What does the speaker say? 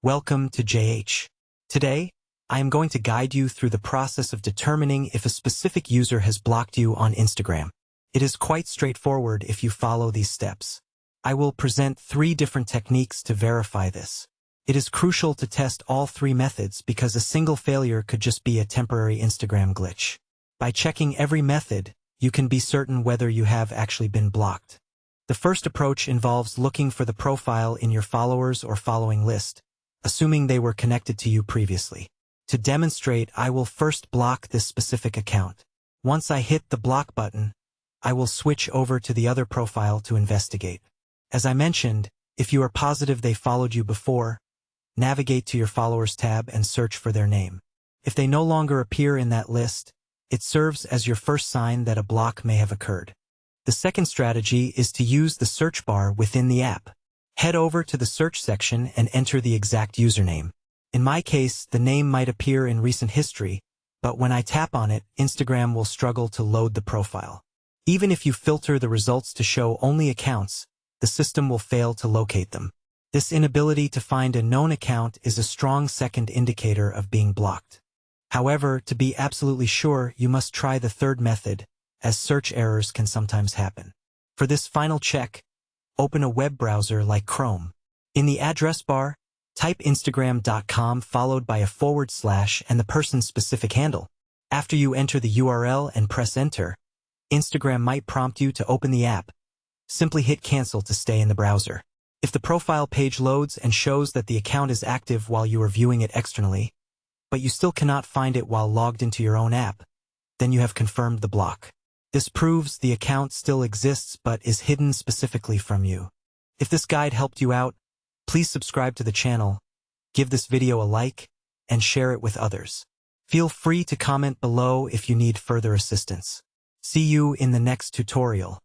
Welcome to JH. Today, I am going to guide you through the process of determining if a specific user has blocked you on Instagram. It is quite straightforward if you follow these steps. I will present 3 different techniques to verify this. It is crucial to test all 3 methods because a single failure could just be a temporary Instagram glitch. By checking every method, you can be certain whether you have actually been blocked. The first approach involves looking for the profile in your followers or following list, assuming they were connected to you previously. To demonstrate, I will first block this specific account. Once I hit the block button, I will switch over to the other profile to investigate. As I mentioned, if you are positive they followed you before, navigate to your Followers tab and search for their name. If they no longer appear in that list, it serves as your first sign that a block may have occurred. The second strategy is to use the search bar within the app. Head over to the search section and enter the exact username. In my case, the name might appear in recent history, but when I tap on it, Instagram will struggle to load the profile. Even if you filter the results to show only accounts, the system will fail to locate them. This inability to find a known account is a strong second indicator of being blocked. However, to be absolutely sure, you must try the third method, as search errors can sometimes happen. For this final check, open a web browser like Chrome. In the address bar, type instagram.com followed by a / and the person's specific handle. After you enter the URL and press enter, Instagram might prompt you to open the app. Simply hit cancel to stay in the browser. If the profile page loads and shows that the account is active while you are viewing it externally, but you still cannot find it while logged into your own app, then you have confirmed the block. This proves the account still exists but is hidden specifically from you. If this guide helped you out, please subscribe to the channel, give this video a like, and share it with others. Feel free to comment below if you need further assistance. See you in the next tutorial.